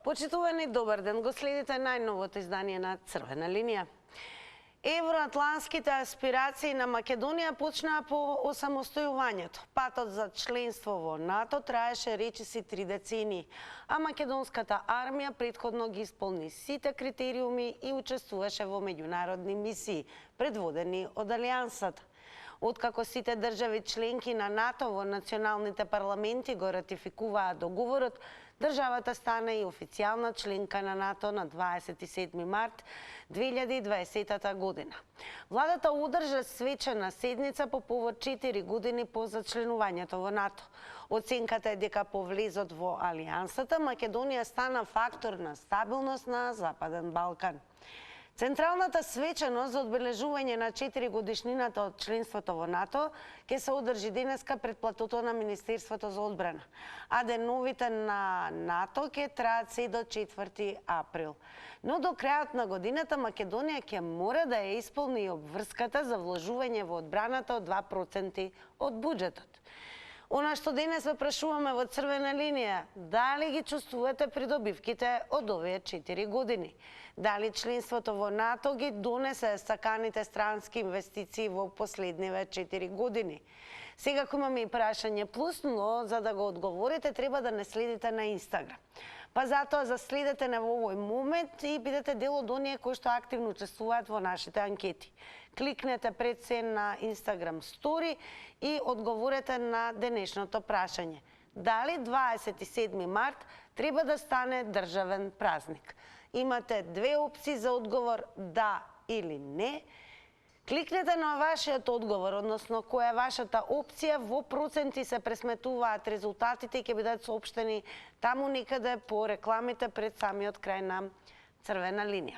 Почитувани, добар ден, го следите најновото издание на Црвена линија. Евроатлантските аспирации на Македонија почнаа по осамостојувањето. Патот за членство во НАТО траеше речиси 3 децении, а македонската армија претходно ги исполни сите критериуми и учествуваше во меѓународни мисии, предводени од Алијансата. Откако сите држави членки на НАТО во националните парламенти го ратификуваа договорот, државата стана и официјална членка на НАТО на 27 март 2020 година. Владата одржа свечена седница по повод 4 години по зачленувањето во НАТО. Оценката е дека по влезот во Алијансата Македонија стана фактор на стабилност на Западен Балкан. Централната свеченост за одбележување на 4 годишнината од членството во НАТО ќе се одржи денеска пред платото на Министерството за одбрана, а деновите на НАТО ќе траат се до 4 април. Но до крајот на годината Македонија ќе мора да ја исполни и обврската за вложување во одбраната од 2% од буџетот. Она што денес ве прашуваме во Црвена линија, дали ги чувствувате придобивките од овие 4 години? Дали членството во НАТО ги донесе саканите странски инвестиции во последниве 4 години? Сега имаме и прашање плюс, но за да го одговорите треба да не следите на Инстаграм. Па затоа заследете не во овој момент и бидете дел од оние кои што активно учествуваат во нашите анкети. Кликнете пред се на Инстаграм стори и одговорете на денешното прашање. Дали 27 март треба да стане државен празник? Имате две опции за одговор да или не. Кликнете на вашиот одговор, односно која е вашата опција, во проценти се пресметуваат резултатите и ќе бидат соопштени таму некаде по рекламите пред самиот крај на Црвена линија.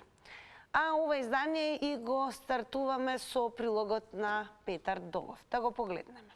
А ова издание и го стартуваме со прилогот на Петар Догов. Да го погледнеме.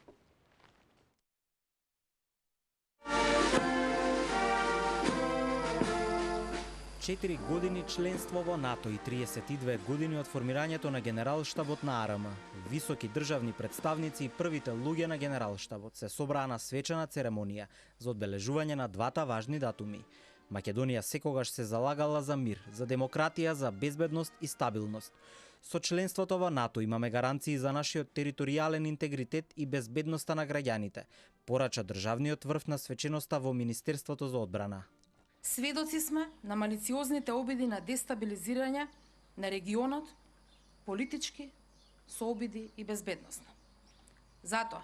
Четири години членство во НАТО и 32 години од формирањето на Генералштабот на АРМ. Високи државни представници и првите луѓе на Генералштабот се собраа на свечена церемонија за одбележување на двата важни датуми. Македонија секогаш се залагала за мир, за демократија, за безбедност и стабилност. Со членството во НАТО имаме гаранции за нашиот територијален интегритет и безбедноста на граѓаните, порача државниот врв на свеченоста во Министерството за одбрана. Сведоци сме на малициозните обиди на дестабилизирање на регионот, политички, со обиди и безбедностно. Затоа,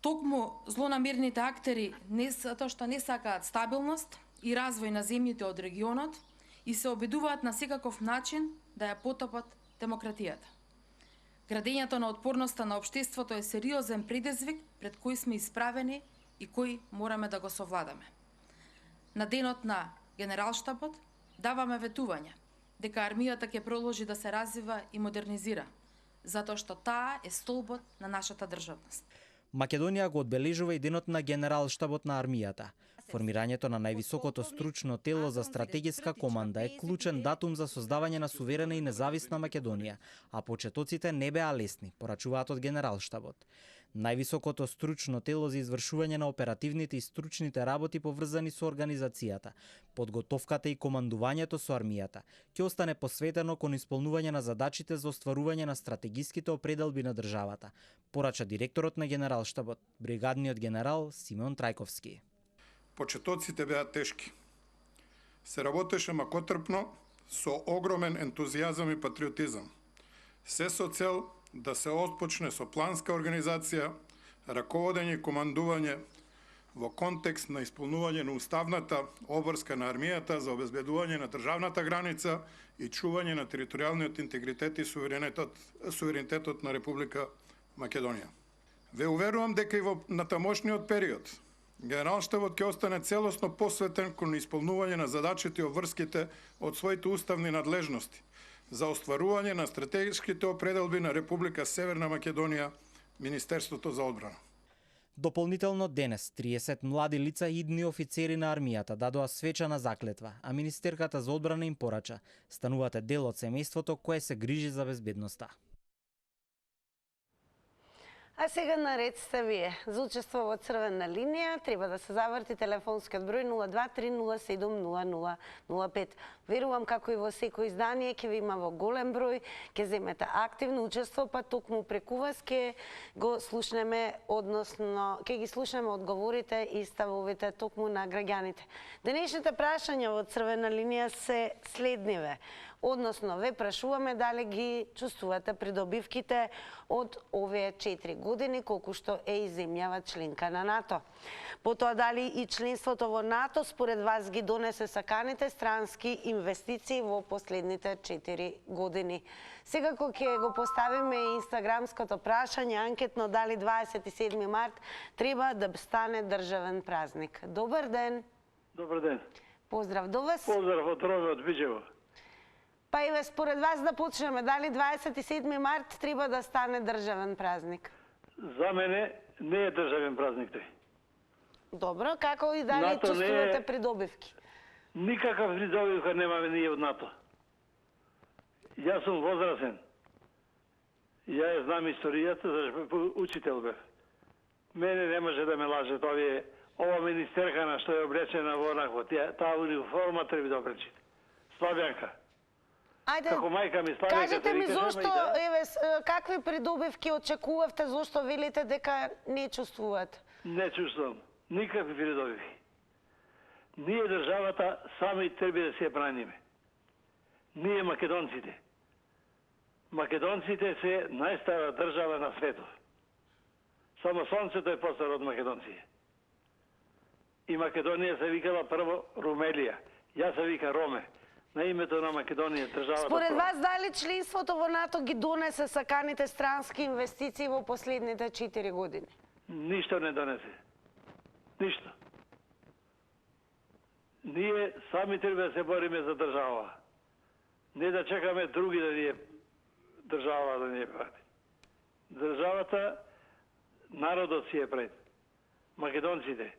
токму злонамерните актери затоа што не сакаат стабилност и развој на земјите од регионот и се обидуваат на секаков начин да ја потопат демократијата. Градењето на отпорноста на општеството е сериозен предизвик пред кој сме исправени и кој мораме да го совладаме. На денот на Генералштабот даваме ветување дека армијата ќе продолжи да се развива и модернизира, затоа што таа е столбот на нашата државност. Македонија го одбележува и денот на Генералштабот на армијата. Формирањето на највисокото стручно тело за стратегиска команда е клучен датум за создавање на суверена и независна Македонија, а почетоците не беа лесни, порачуваат од Генералштабот. Највисокото стручно тело за извршување на оперативните и стручните работи поврзани со организацијата, подготовката и командувањето со армијата, ќе остане посветено кон исполнување на задачите за остварување на стратегиските определби на државата, порача директорот на Генералштабот, бригадниот генерал Симеон Трајковски. Почетоците беа тешки. Се работеше макотрпно, со огромен ентузијазам и патриотизам. Се со цел да се отпочне со планска организација, раководење и командување во контекст на исполнување на уставната обврска на армијата за обезбедување на државната граница и чување на територијалниот интегритет и суверенитетот на Република Македонија. Ве уверувам дека и во натамошниот период Генералштабот ќе остане целосно посветен кон исполнување на задачите и обврските од своите уставни надлежности за остварување на стратешките определби на Република Северна Македонија, Министерството за одбрана. Дополнително денес 30 млади лица и идни офицери на армијата дадоа свечана заклетва, а Министерката за одбрана им порача: станувате дел од семејството кое се грижи за безбедноста. А сега наред сте вие. За учество во црвена линија треба да се заврти телефонскиот број 0230700005. Верувам како и во секој издание ќе ви има во голем број, ќе земете активно учество, па токму преку вас ќе го слушнеме, односно ќе ги слушнеме одговорите и ставовите токму на граѓаните. Денешните прашања во црвена линија се следниве. Односно, ве прашуваме дали ги чувствувате придобивките од овие 4 години, колку што е и земјава членка на НАТО. Потоа дали и членството во НАТО според вас ги донесе саканите странски инвестиции во последните 4 години. Секако ќе го поставиме и инстаграмското прашање анкетно дали 27 март треба да стане државен празник. Добар ден. Добар ден. Поздрав до вас. Поздрав од Роме од Биџево. Па и според вас да почнеме, дали 27 март треба да стане државен празник? За мене не е државен празник тој. Добро, како и дали НАТО чувствувате не е- придобивки? Никакав придобивка немаме ние од НАТО. Јас сум возрасен. Ја ја знам историјата, зашто учител бев. Мене не може да ме лажат овие, ова министеркана што е облечена во онакво, таа униформа треба да облечите. Славјанка. Ајде, Како мајка ми Славјанка кажете се ми вика, зошто, нема и да- какви придобивки очекувавте, зошто велите дека не чувствувате? Не чувствувам. Никакви придобивки. Ние државата сами треба да се браниме. Ние македонците. Македонците се најстара држава на светот. Само сонцето е постаро од македонците. И Македонија се викала прво Румелија. Јас се вика Роме. На името на Македонија државата. Според прва. вас, дали членството во НАТО ги донесе саканите странски инвестиции во последните 4 години? Ништо не донесе. Ништо. Ние сами треба да се бориме за држава. Не да чекаме други да ни држава да ни ја прати. Државата, народот си ја пред. Македонците.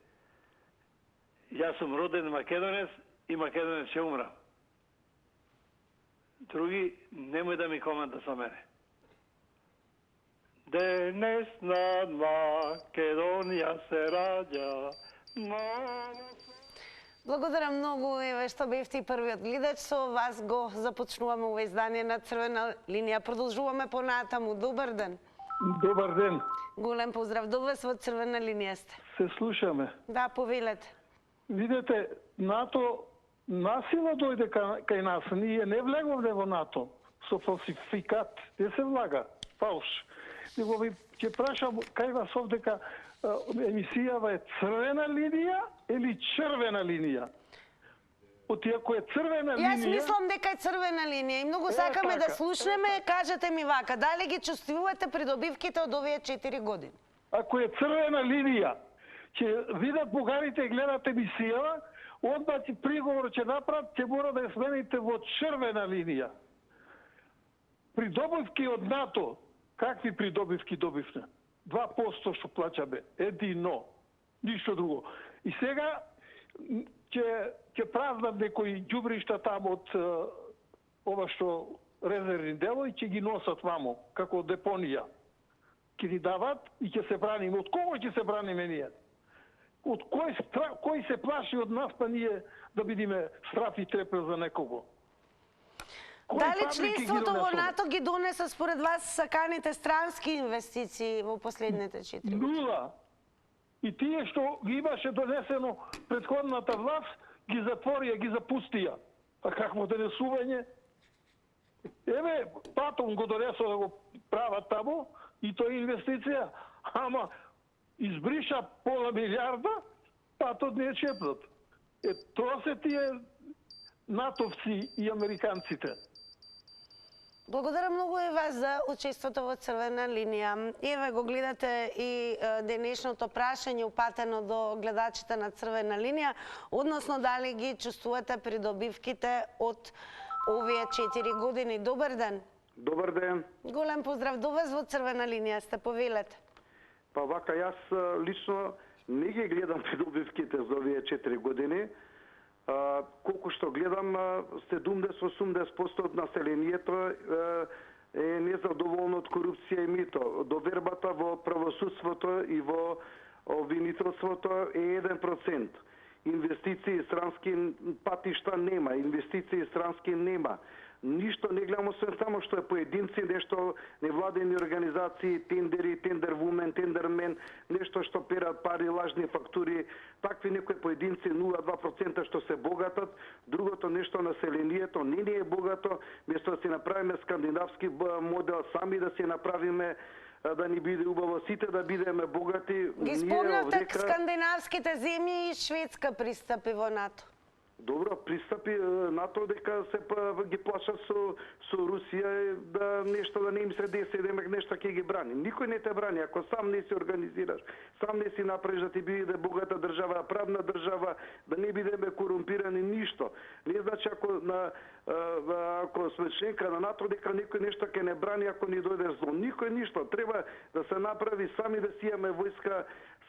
Јас сум роден македонец и македонец ќе умрам. Други немој да ми команда со мене. Денес над Македонија се раѓа. Благодарам многу, еве што бевте и првиот гледач, со вас го започнуваме ова издание на Црвена линија. Продолжуваме понатаму. Добар ден. Добар ден. Голем поздрав до вас, во Црвена линија сте. Се слушаме. Да, повелете. Видете, НАТО насила дојде кај нас. Ние не влеговме во НАТО со фалсификат. Не се влага. Фалш. Него ви ќе прашам кај вас овдека емисијава е црвена линија или червена линија? Оти ако е црвена линија... Јас мислам дека е црвена линија и многу сакаме да слушнеме. Кажете ми вака, дали ги чувствувате придобивките од овие 4 години? Ако е црвена линија, ќе видат бугарите и гледат емисијава, одма ќе приговор ќе направат, ќе мора да ја смените во червена линија. Придобивки од НАТО, какви придобивки добивме? 2% што плаќаме, едино, ништо друго. И сега ќе празнат некои ѓубришта таму од ова што резервни делови, ќе ги носат вамо, како депонија. Ќе ни дават и ќе се браниме. Од кого ќе се браниме ние? Од кој се плаши од нас, па ние да бидиме страф и трепел за некого? Дали членството во НАТО ги донесе според вас саканите странски инвестиции во последните 4 години? Нула. И тие што ги имаше донесено претходната власт, ги затворија, ги запустија. А какво донесување? Еве, Патон го донесо да го прават таму, и тоа е инвестиција. Ама избриша пола милиарда, Патон не е чепнат. Тоа се тие натовци и американците. Благодарам многу и вас за учеството во Црвена линија. Еве го гледате и денешното прашање упатено до гледачите на Црвена линија, односно дали ги чувствувате придобивките од овие 4 години. Добар ден. Добар ден. Голем поздрав до вас, во Црвена линија сте, повелете. Па вака, јас лично не ги гледам придобивките за овие 4 години. Колку што гледам, 70-80% од населението е незадоволно од корупција и мито. Довербата во правосудството и во обвинителството е 1%. Инвестиции странски патишта нема, инвестиции странски нема. Ништо не гледам освен само што е поединци, нешто невладени организации, тендери, тендервумен, тендермен, нешто што перат пари, лажни фактури, такви некои поединци 0,2% што се богатат, другото нешто населението не е богато, место да си направиме скандинавски модел, сами да си направиме да ни биде убаво, сите да бидеме богати. Ги спомнавте скандинавските земји и Шведска пристапи во НАТО. Добро, пристапи НАТО дека се ги плашат со Русија да нешто да не им се деси, демек нешто ќе ги брани. Никој не те брани, ако сам не се организираш, сам не си направиш да ти биде богата држава, правна држава, да не бидеме корумпирани, ништо. Не значи ако сме членка на НАТО дека некој нешто ќе не брани ако ни дојде зло. Никој ништо. Треба да се направи сами да си имаме војска,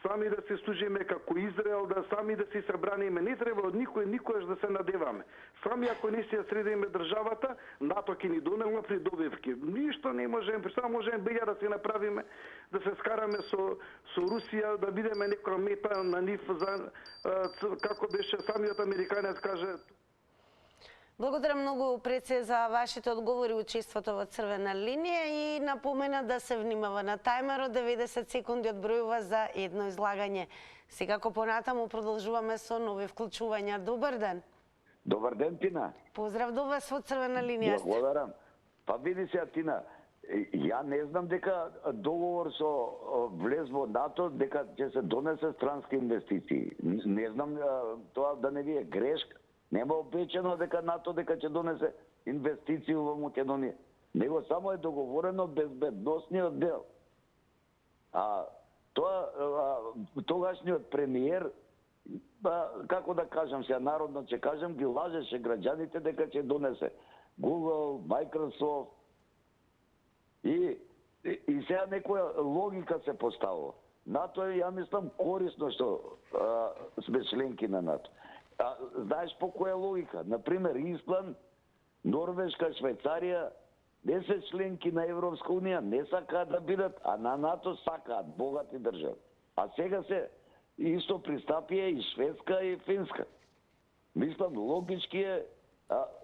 сами да се служиме како Израел, да сами да си се браниме. Не треба од никојаш да се надеваме. Сами ако не си ја средиме државата, НАТО ќе ни донелма придобивки. Ништо не можеме, само можеме бега да си направиме, да се скараме со Русија, да бидеме некоја мета на нив за како беше самиот американец каже. Благодарам многу, Преце, за вашите одговори и учеството во Црвена линија и напомена да се внимава на тајмерот, 90 секунди одбројува за едно излагање. Секако понатаму продолжуваме со нови вклучувања. Добар ден. Добар ден, Тина. Поздрав до вас во Црвена линија. Благодарам. Па види се, Тина, ја не знам дека договор со влез во НАТО дека ќе се донесе странски инвестиции. Не знам тоа да не ви е грешка. Нема обечено дека НАТО дека ќе донесе инвестиции во Македонија. Него само е договорено безбедносниот дел. Тогашниот премиер, како да кажам сега, народно ќе кажам, ги лажеше граѓаните дека ќе донесе Google, Microsoft и сега некоја логика се поставува. НАТО е, ја мислам, корисно што сме членки на НАТО. Знаеш по која логика? Например, Исланд, Норвешка, Швајцарија не се членки на Европска унија, не сакаат да бидат, а на НАТО сакаат, богати држави. А сега се исто пристапија и Шведска и Финска. Мислам, логички е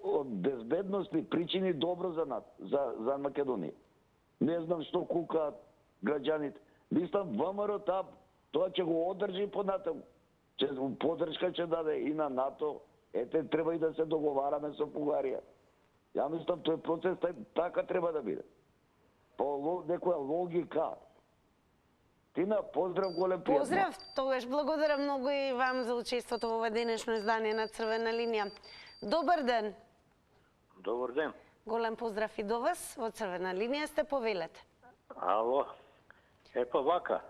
од безбедностни причини добро за НАТО, за Македонија. Не знам што кукаат граѓаните. Мислам, ВМРО тоа ќе го одржи понатаму. Подршка ќе даде и на НАТО. Ете, треба и да се договараме со Бугарија. Ја мислам, тој процес така треба да биде. По некоја логика. Тина, поздрав, голем пријатно. Поздрав, тогаш благодарам многу и вам за учеството во денешно издание на Црвена линија. Добар ден. Добар ден. Голем поздрав и до вас. Во Црвена линија сте, повелете. Ало. Епа вака.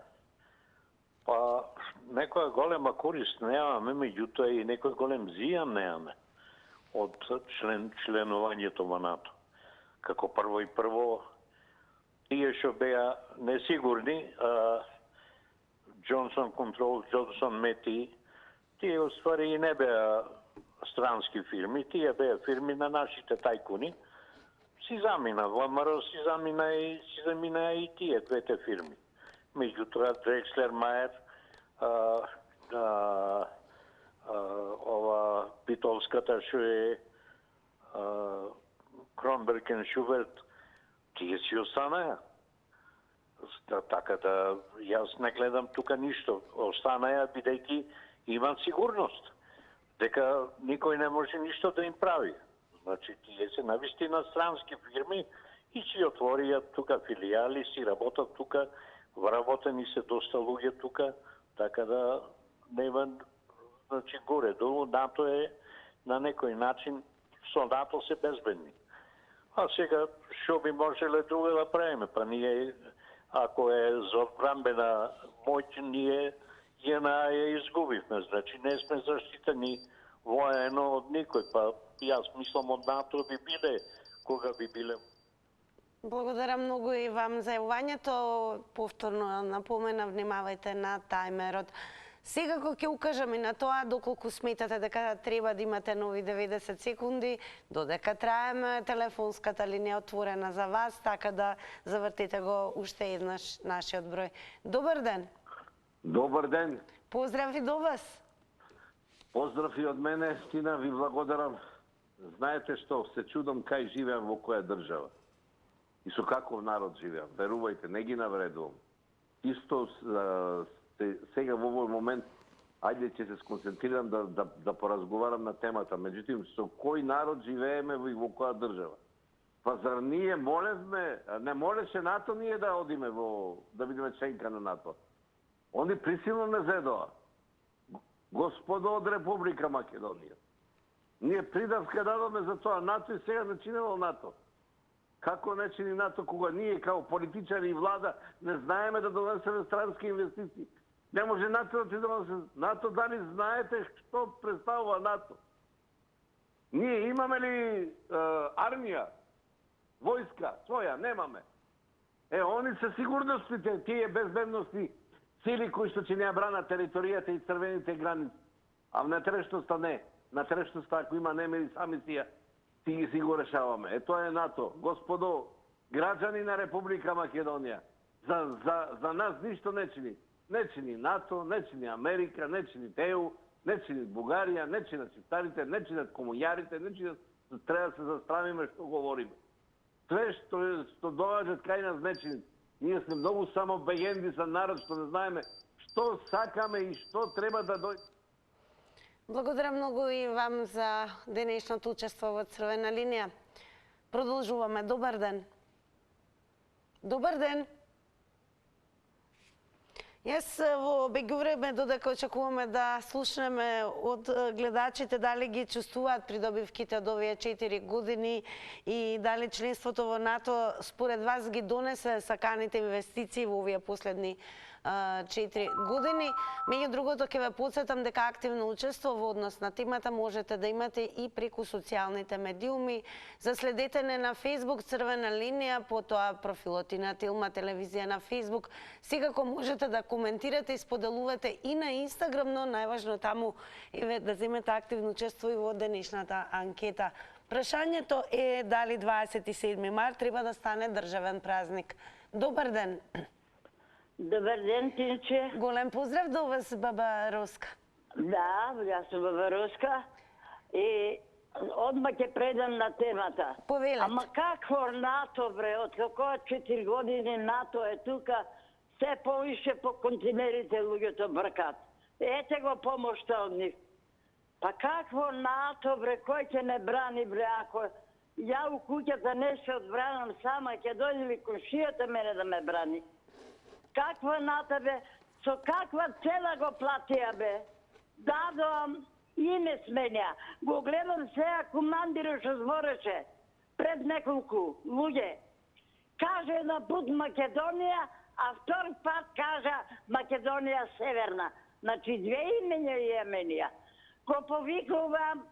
Па некоја голема корист немаме, меѓутоа и некој голем зијан немаме од членувањето во НАТО. Како прво, тие што беа несигурни, Джонсон Контрол, Джонсон Мети, тие уствари и не беа странски фирми, тие беа фирми на нашите тајкуни. Си замина ВМРО, си замина и тие двете фирми. Меѓутоа, Дрекслер Мајер, ова Битолската што е Кронберген Шуберт, тие си останаја. Така да, јас не гледам тука ништо. Останаја бидејќи имат сигурност. Дека никој не може ништо да им прави. Значи, тие се навистина странски фирми и си отворија тука филијали, си работат тука, вработени се доста луѓе тука, така да нема, значи горе-долу НАТО е на некој начин, со НАТО се безбедни. А сега, што би можеле друго да правиме? Па ние, ако е за одбранбена моќ, ние ја изгубивме. Значи, не сме заштитени воено од никој. Па јас мислам од НАТО би биле, кога би биле. Благодарам многу и вам за јавувањето. Повторно напомена, внимавајте на тајмерот. Секако ќе укажам и на тоа доколку сметате дека треба да имате нови 90 секунди, додека траеме телефонската линија отворена за вас, така да завртите го уште еднаш нашиот број. Добар ден. Добар ден. Поздрав и до вас. Поздрав и од мене, Тина, ви благодарам. Знаете што, се чудам кај живеам, во која држава. И со каков народ живеам. Верувајте, не ги навредувам. Исто сега во овој момент, ајде ќе се сконцентрирам да поразговарам на темата. Меѓутоа, со кој народ живееме и во која држава? Па зар ние молевме, не молеше НАТО ние да одиме да бидеме членка на НАТО? Они присилно не зедоа. Господо од Република Македонија. Ние придавка дадоме за тоа НАТО и сега не чинело НАТО. Како не чини НАТО кога ние као политичари и влада не знаеме да донесеме странски инвестиции? Не може НАТО да ти донесе. НАТО дали знаете што представува НАТО? Ние имаме ли армија, војска своја? Немаме. Они се сигурностите, тие безбедности сили кои што ќе не брана територијата и црвените граници. А внатрешноста не. Натрешноста, ако има немири, сами си го решаваме. Тоа е НАТО. Господо, граѓани на Република Македонија, за нас ништо не чини. Не чини НАТО, не чини Америка, не чини ЕУ, не чини Бугарија, не чини цитарите, не чини комуњарите, не чини... Треба да се застравиме што говориме. Све што доаѓа кај нас не чини. Ние сме многу само бегенди за народ што не знаеме што сакаме и што треба да дојде. Благодарам многу и вам за денешното учество во Црвена линија. Продолжуваме. Добар ден. Добар ден. Јас во беги време додека очекуваме да слушнеме од гледачите дали ги чувствуваат придобивките од овие 4 години и дали членството во НАТО според вас ги донесе саканите инвестиции во овие последни 4 години. Меѓу другото, ќе ве потсетам дека активно учество во однос на темата можете да имате и преку социјалните медиуми. Заследете не на Facebook Црвена линија, потоа профилот и на Телма телевизија на Facebook. Секако можете да коментирате и споделувате и на Инстаграм, но најважно таму е да земете активно учество и во денешната анкета. Прашањето е дали 27 март треба да стане државен празник. Добар ден. Добар ден, Тинче. Голем поздрав до вас, баба Роска. Да, јас сум баба Роска. И одма ќе предам на темата. Повелете. Ама какво НАТО, бре, од како 4 години НАТО е тука, се повише по континерите луѓето бркат. Ете го помошта од нив. Па какво НАТО, бре, кој ќе не брани, бре, ако ја у куќата не се одбранам сама, ќе дојде ли комшијата мене да ме брани? Каква НАТО, бе? Со каква цела го платија, бе? Дадоам и не сменја. Го гледам сега командирот што збореше пред неколку луѓе. Каже на пут Македонија, а втор пат кажа Македонија Северна. Значи две имења и именија. Ко повикувам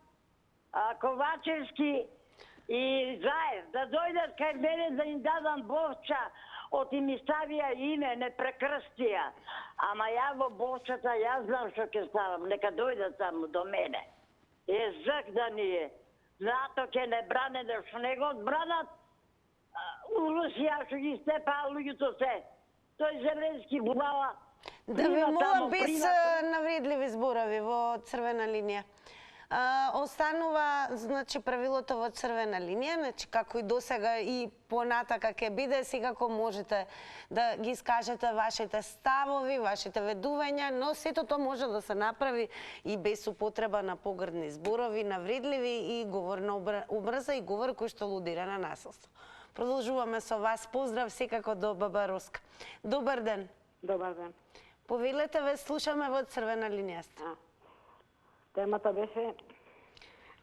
Ковачевски и Заев да дојдат кај мене да им дадам Бовча, од им ставија име, не прекрстија. Ама ја во Бовчата, ја знам што ќе ставам, нека дојдат таму до мене. Езак да ни е. НАТО ќе не бране, да што не го одбранат, у Русија што ги степаа луѓето се. Тој Зеленски глава. Да ви молам без навредливи зборови во Црвена линија. Останува, значи, правилото во Црвена линија, значи, како и досега и понатака ќе биде, секако можете да ги искажете вашите ставови, вашите ведувања, но сето тоа може да се направи и без употреба на погрдни зборови, навредливи и говор на обрза и говор кој што лудира на насилство. Продолжуваме со вас. Поздрав секако до баба Роска. Добар ден. Добар ден. Повелете, ве слушаме во Црвена линија. Темата беше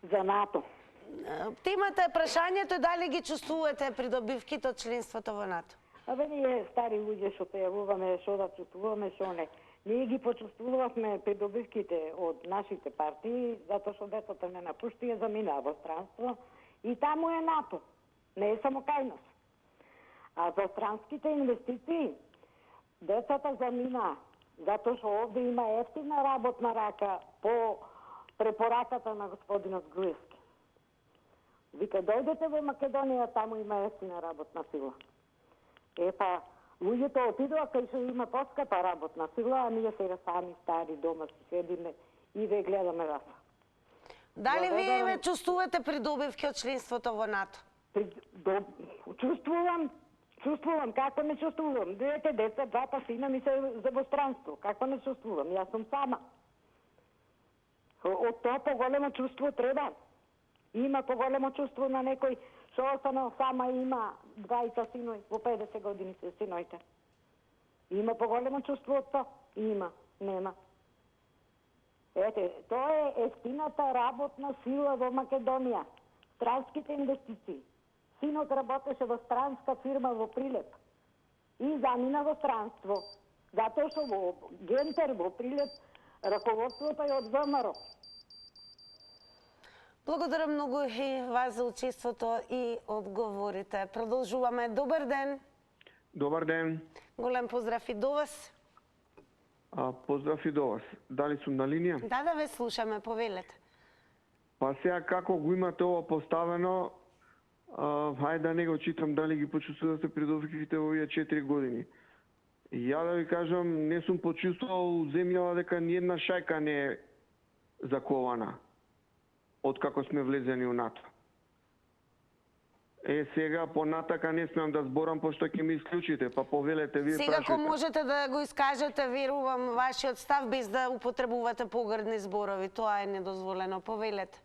за НАТО. Темата е прашањето дали ги чувствувате придобивките од членството во НАТО? Абе, ние стари луѓе што пејавуваме, што да чувствуваме, што не. Ние ги почувствувавме придобивките од нашите партии, затоа што децата не напушти и замина во странство и таму е НАТО. Не е само кај нас. А за странските инвестиции, децата замина Затоа што овде има ефтина работна рака по препораката на господинот Груевски. Вика, дојдете во Македонија, таму има ефтина работна сила. Епа, луѓето отидоа кај што има поскапа работна сила, а ние сега сами стари дома си седиме и ве гледаме вас. Дали вие ве чувствувате придобивки од членството во НАТО? Чувствувам, како не чувствувам? Двете деца, двата сина ми се за во Како не чувствувам? Јас сум сама. Од тоа поголемо чувство треба. Има поголемо чувство на некој што останал сама и има двајца синови, во 50 години се синоите. Има поголемо чувство од тоа? Има, нема. Ете, тоа е ефтината работна сила во Македонија. Странските инвестиции. Синот работеше во странска фирма во Прилеп и замина во странство. Затоа што во Гентер во Прилеп раководството е од ВМРО. Благодарам многу и вас за учеството и одговорите. Продолжуваме. Добар ден. Добар ден. Голем поздрав и до вас. Поздрав и до вас. Дали сум на линија? Да, ве слушаме, повелете. Па сега како го имате ова поставено, хајде да не го читам дали ги почувствувате придобивките во овие 4 години. Ја да ви кажам, не сум почувствувал земјава дека ни една шајка не е закована откако сме влезени у НАТО. Сега понатака не смеам да зборам, пошто ќе ми исклучите, па повелете вие прашајте. Сега ако можете да го искажете, верувам, вашиот став без да употребувате погрдни зборови, тоа е недозволено, повелете.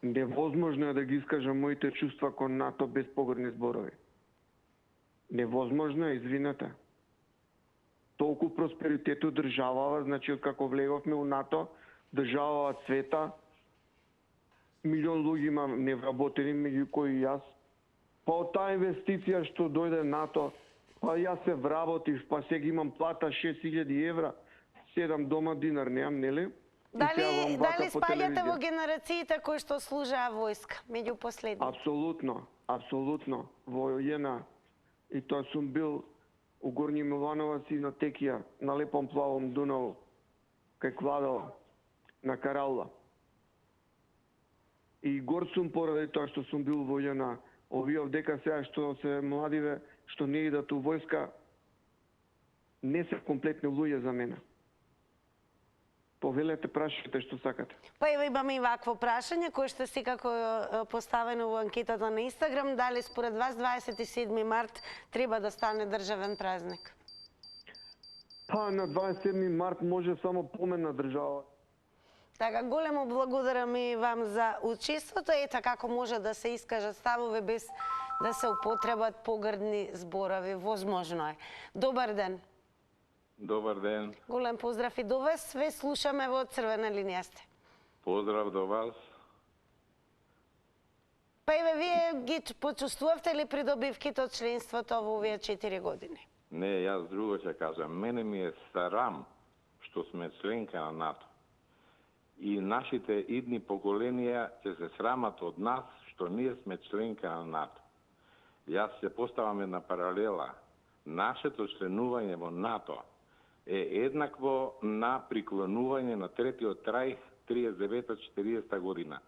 Невозможно е да ги искажам моите чувства кон НАТО без погрдни зборови. Невозможно е, извинете. Толку просперитет од државава, значи откако влеговме у НАТО, државава цвета, милион луѓе има невработени, меѓу кои јас. Па од таа инвестиција што дојде НАТО, па јас се вработив, па сега имам плата 6000 евра, 7 дома динар немам, нели? Дали спаѓате во генерациите кои што служаа војска, меѓу последни? Апсолутно. Во ЈНА. И тоа сум бил у Горњи Милановаc и на Текија, на лепом плавом Дунаву, кај Кладала, на Каралла. И гор сум поради тоа што сум бил во ЈНА. Овие овдека сега што се младиве, што не идат у војска, не се комплетни луѓе за мене. Повелете, прашајте што сакате. Па ева имаме и вакво прашање, кое што секако поставено во анкетата на Инстаграм. Дали според вас 27 март треба да стане државен празник? Па на 27 март може само помен на држава. Така, големо благодарам и вам за учеството. Ета како може да се искажат ставови без да се употребат погрдни зборови. Возможно е. Добар ден. Добар ден. Голем поздрав и до вас. Ве слушаме во црвена линија сте. Поздрав до вас. Па еве, вие ги почувствувавте ли придобивките од членството во овие 4 години? Не, јас друго ќе кажам. Мене ми е срам што сме членка на НАТО. И нашите идни поколенија ќе се срамат од нас што ние сме членка на НАТО. Јас се поставам една паралела. Нашето членување во НАТО е еднакво на приклонување на Третиот рајх 39-40 година.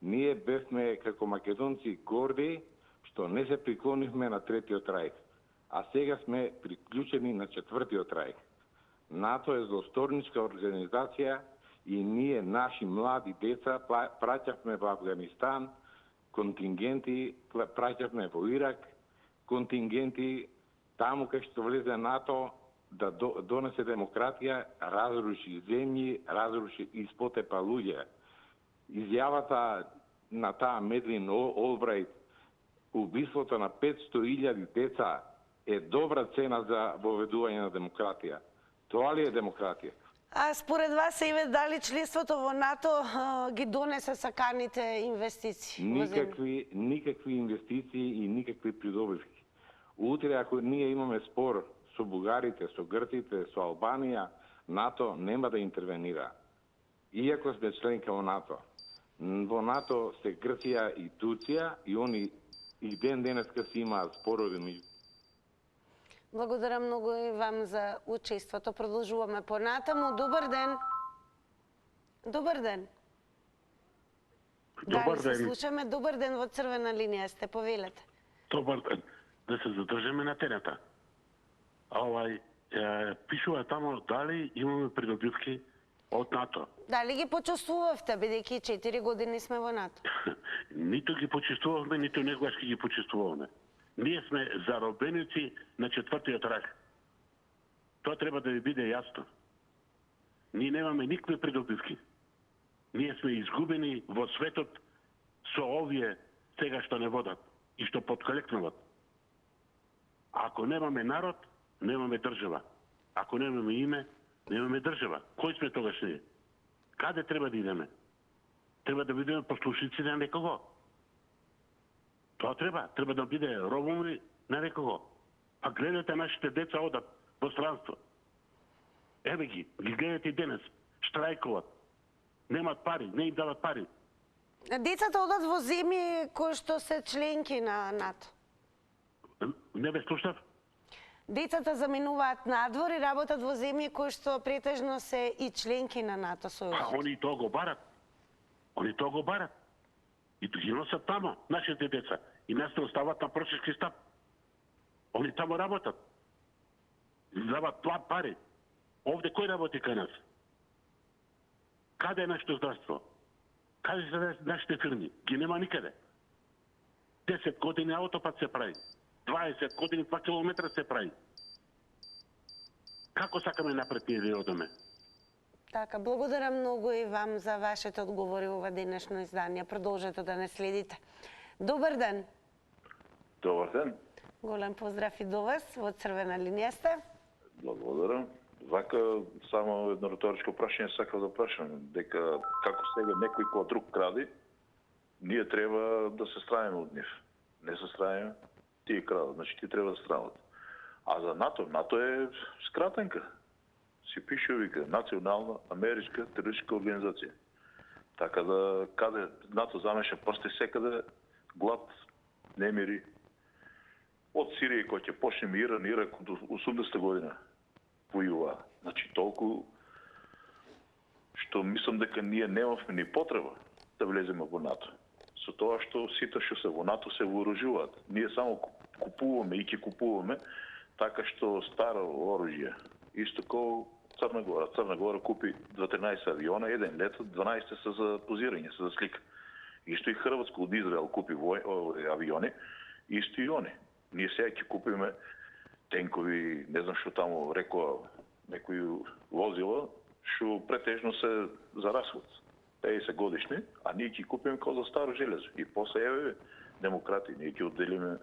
Ние бевме како македонци горди што не се приклонивме на Третиот рајх, а сега сме приклучени на Четвртиот рајх. НАТО е злосторничка организација и ние, наши млади деца, праќавме во Афганистан, контингенти, праќавме во Ирак, контингенти, таму кај што влезе НАТО да донесе демократија, разруши земји, разруши и спотепа луѓе. Изјавата на таа Медлин Олбрајт, убиството на 500.000 деца е добра цена за воведување на демократија. Тоа ли е демократија? А според вас, Иве, дали членството во НАТО ги донесе саканите инвестиции? Никакви инвестиции и никакви придобивки. Утре, ако ние имаме спор со бугарите, со грците, со Албанија, НАТО нема да интервенира. Иако сме членка во НАТО. Во НАТО се Грција и Турција и они и ден денеска си имаат спорови меѓу. Благодарам многу и вам за учеството. Продолжуваме понатаму. Добар ден. Добар ден. Добар Дали се ден. слушаме? Добар ден, во црвена линија сте, повелете. Добар ден. Да се задржиме на темата. Пишува тамо дали имаме придобивки од НАТО. Дали ги почувствувавте, бидејќи 4 години сме во НАТО? Ниту ги почувствувавме, ниту некогаш ги почувствувавме. Ние сме заробеници на четвртиот рак. Тоа треба да ви биде јасно. Ние немаме никакви придобивки. Ние сме изгубени во светот со овие сега што не водат и што подкалекнуват. Ако немаме народ, немаме држава. Ако немаме име, немаме држава. Кој сме тогаш ние? Каде треба да идеме? Треба да бидеме послушници на некого. Тоа треба да биде робови на некого. А гледате нашите деца одат во странство. Еве ги гледате и денес, штрајкуват. Немат пари, не им дават пари. Децата одат во земји кои што се членки на НАТО. Не ве слушнав? Децата заминуваат надвор и работат во земји кои што претежно се и членки на НАТО сојузот. Они тоа го барат. Они тоа го барат. И ги носат тамо, нашите деца. И нас не остават на прошешки стап. Они тамо работат. Дават пари. Овде кој работи кај нас? Каде е нашето здравство? Каде се нашите фирми? Ги нема никаде. 10 години аутопат се прави. 20 години 2 километра се прави. Како сакаме напред ние да одеме? Така, благодарам многу и вам за вашите одговори во ова денешно издание. Продолжете да не следите. Добар ден. Добар ден. Голем поздрав и до вас. Во црвена линија сте. Благодарам. Вака, само едно риторичко прашање сакав да прашам, дека како сега некој кој друг кради, ние треба да се стравиме од нив. Не се стравиме, тие крадат, значи тие треба да страват. А за НАТО е скратенка. Си пише вика Национална америчка терористичка организација. Така да каде НАТО замеша прсти секаде, глад, немири. Од Сирија кој ќе почне Иран, Ирак од 80-та година војува. Значи толку што мислам дека ние немавме ни потреба да влеземе во НАТО. Со тоа што сите што се во НАТО се вооружуваат. Ние само купуваме и ќе купуваме така што старо оружје. Исто како Црна Гора. Црна Гора купи 13 авиона, еден лет, 12 се за позирање, се за слика. Исто и Хрватска од Израел купи авиони, исто и они. Ние сега ќе купиме тенкови, не знам што таму рекоа, некои возила, што претежно се за расход. 50 годишни, а ние ќе купиме како за старо железо. И после еве демократи, ние ќе одделиме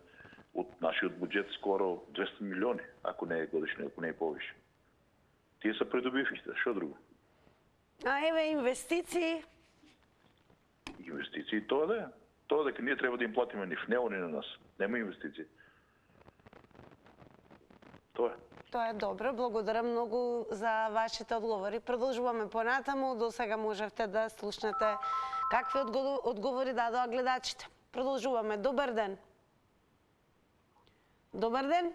од нашиот буџет скоро 200 милиони, ако не е годишно, ако не е повише. Тие се придобивките, што друго? А еве инвестиции. Инвестиции тоа да е. Тоа дека ние треба да им платиме нив, не они на нас. Нема инвестиции. Тоа е. Тоа е добро, благодарам многу за вашите одговори. Продолжуваме понатаму, до сега можевте да слушнете какви одговори дадоа гледачите. Продолжуваме. Добар ден. Добар ден.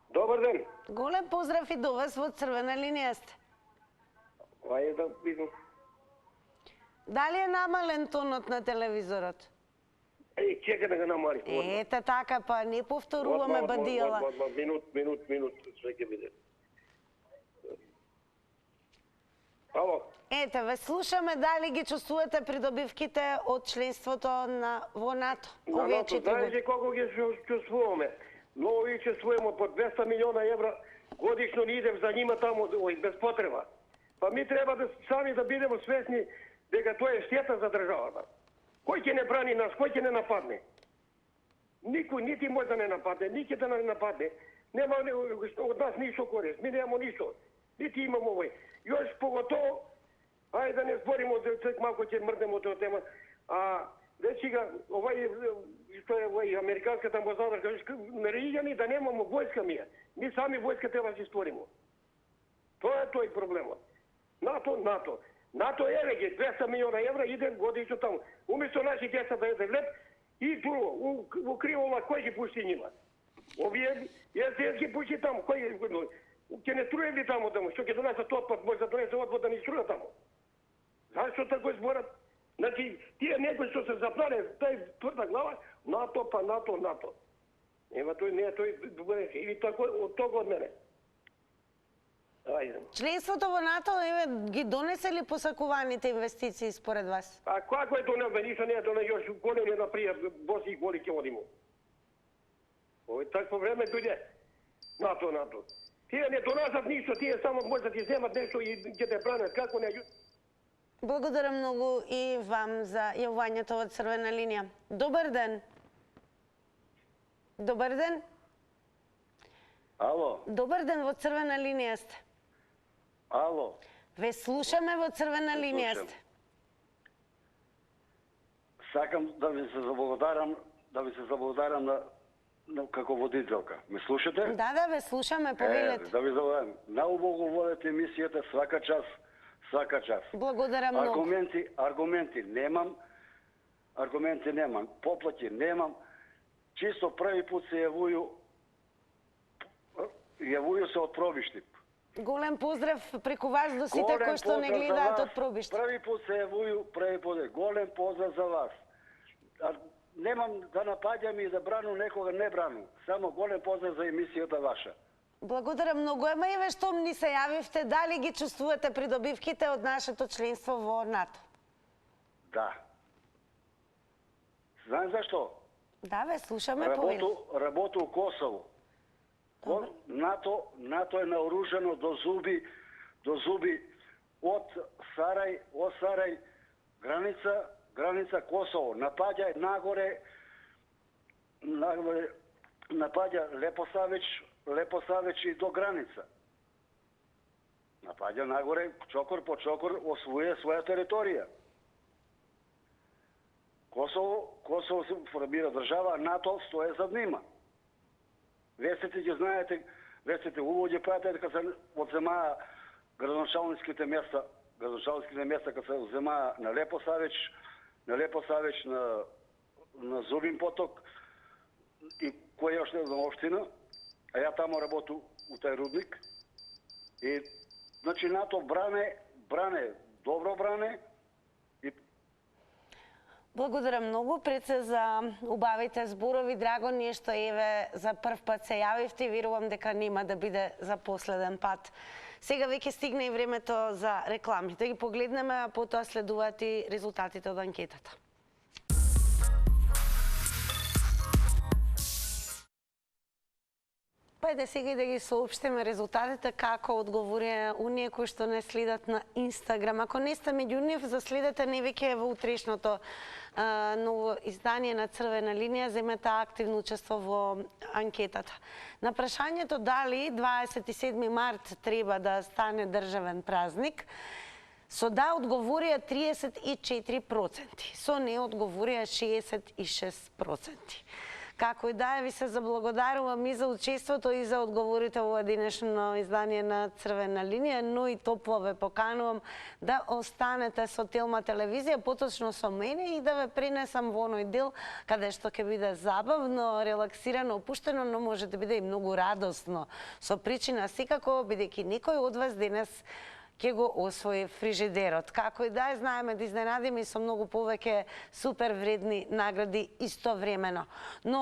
Добар ден. Голем поздрав и до вас, во црвена линија сте. Ајде да видим. Дали е намален тонот на телевизорот? Чека да го намали. Ете така, па не повторуваме бадијала. Минут, све ќе биде. Ало. Ете, ве слушаме, дали ги чувствувате придобивките од членството во НАТО? На НАТО, знаете колку ги чувствуваме? Многу ги чувствуваме по 200 милиона евра годишно ни идем за нима таму без потреба. Па ми треба да сами да бидеме свесни дека тоа е штета за државата. Кој ќе не брани нас, кој ќе не нападне? Никој нити може да не нападне, нити да не нападне. Нема од нас ништо корист, ми немамо ништо. Нити имамо овој. Још поготово, ајде да не збориме од малку ќе мрднеме од тоа тема. Сега, што е овој американската амбасада, нареѓани да немамо војска ми е. Ми сами војска треба да си створиме. Тоа е тој проблемот. НАТО. НАТО еве ги 200 милиона евра иде годишно таму. Уместо наши деца да еде леп и друго, во кривола кој ги пушти нима? Овие естетски пуши таму, кој ќе не струе ли таму, што ќе донесат отпад, може да донесе отпад да не струе таму. Зашто така зборат? Значи, тие некои што се запнале, тај тврда глава, НАТО, па НАТО, НАТО. Ема тој не е тој, или тако, од тога од мене. Ајде. Членството во НАТО ги донесе ли посакуваните инвестиции според вас? А како е донесе? Ништо не е донесе, још големи наприја, боси и голи ќе одимо. Овој такво време дојде. НАТО. Тие не донесат ништо, тие само може да ти земат нешто и ќе те бранат. Како не? Благодарам многу и вам за јавувањето во Црвена линија. Добар ден. Добар ден. Ало. Добар ден, во Црвена линија сте. Ало. Ве слушаме, во Црвена линија сте. Сакам да ви се заблагодарам на како водителка. Ме слушате? Да, ве слушаме, повелете. Да ви заблагодарам. Наубаво водите емисијата свака час. Благодарам многу. Аргументи немам. Поплаќи немам. Чисто први пат се јавуju се од Пробиштип. Голем поздрав преку вас до сите кои што не гледаат од Пробиштип. Први пат се јавуju, голем поздрав за вас. Немам да напаѓам и да брану некога, не брану. Само голем поздрав за емисијата ваша. Благодарам многу. Ема и ве штом ни се јавивте, дали ги чувствувате придобивките од нашето членство во НАТО? Да. Знаеш зашто? Да, ве слушаме, повели. Работу у Косово. НАТО е наоружено до зуби од Сарај, граница Косово. Напаѓа нагоре, напаѓа Лепосавеч и до граница. Напаѓа нагоре, чокор по чокор, освојува своја територија. Косово се формира држава, а НАТО стоje зад нима. Вестите ги знаете, вестите убаво ги пратите кога се одземаа градоначалниските места кога се одземаа на Лепосавеч, на Зубин поток и која още една општина, а ја тамо работу у тај рудник. И значи НАТО бране, добро бране. Благодарам многу пред се за убавите зборови. Драго ни е што еве за прв пат се јавивте и верувам дека нема да биде за последен пат. Сега веќе стигна и времето за реклами. Да ги погледнеме, а потоа следуваат и резултатите од анкетата. Ајде сега и да ги соопштиме резултатите како одговорија оние кои што не следат на Инстаграм. Ако не сте меѓу нив, заследете не веќе во утрешното ново издание на Црвена линија, земете активно учество во анкетата. На прашањето дали 27 март треба да стане државен празник, со да одговорија 34%, со не одговорија 66%. Како и да е, ви се заблагодарувам и за учеството и за одговорите во денешно издание на Црвена линија, но и топло ве поканувам да останете со Телма телевизија, поточно со мене и да ве пренесам во оној дел каде што ќе биде забавно, релаксирано, опуштено, но може да биде и многу радосно. Со причина секако, бидејќи некој од вас денес ќе го освои фрижидерот. Како и да е, знаеме да изненадиме и со многу повеќе супер вредни награди истовремено. Но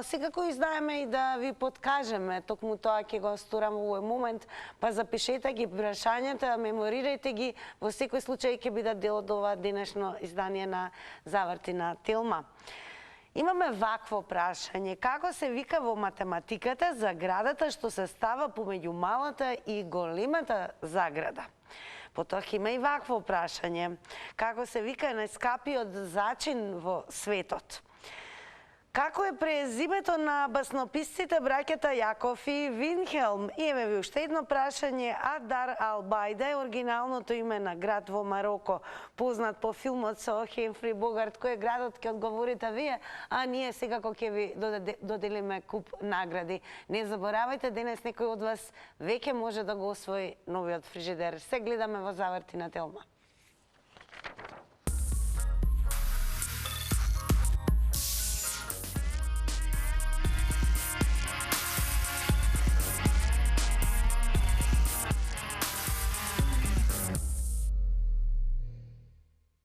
секако и знаеме и да ви подкажеме, токму тоа ќе го сторам во овој момент, па запишете ги прашањата, меморирајте ги, во секој случај ќе бидат дел од ова денешно издание на Заврти на Телма. Имаме вакво прашање. Како се вика во математиката заградата што се става помеѓу малата и големата заграда? Потоа има и вакво прашање. Како се вика најскапиот зачин во светот? Како е презимето на баснописците браќата Јаков и Вилхелм? И еве ви уште едно прашање. Адар Албајда е оригиналното име на град во Мароко, познат по филмот со Хемфри Богарт. Кој е градот, ќе одговорите вие, а ние секако ќе ви доделиме куп награди. Не заборавајте, денес некој од вас веќе може да го освои новиот фрижидер. Се гледаме во Заврти на Телма.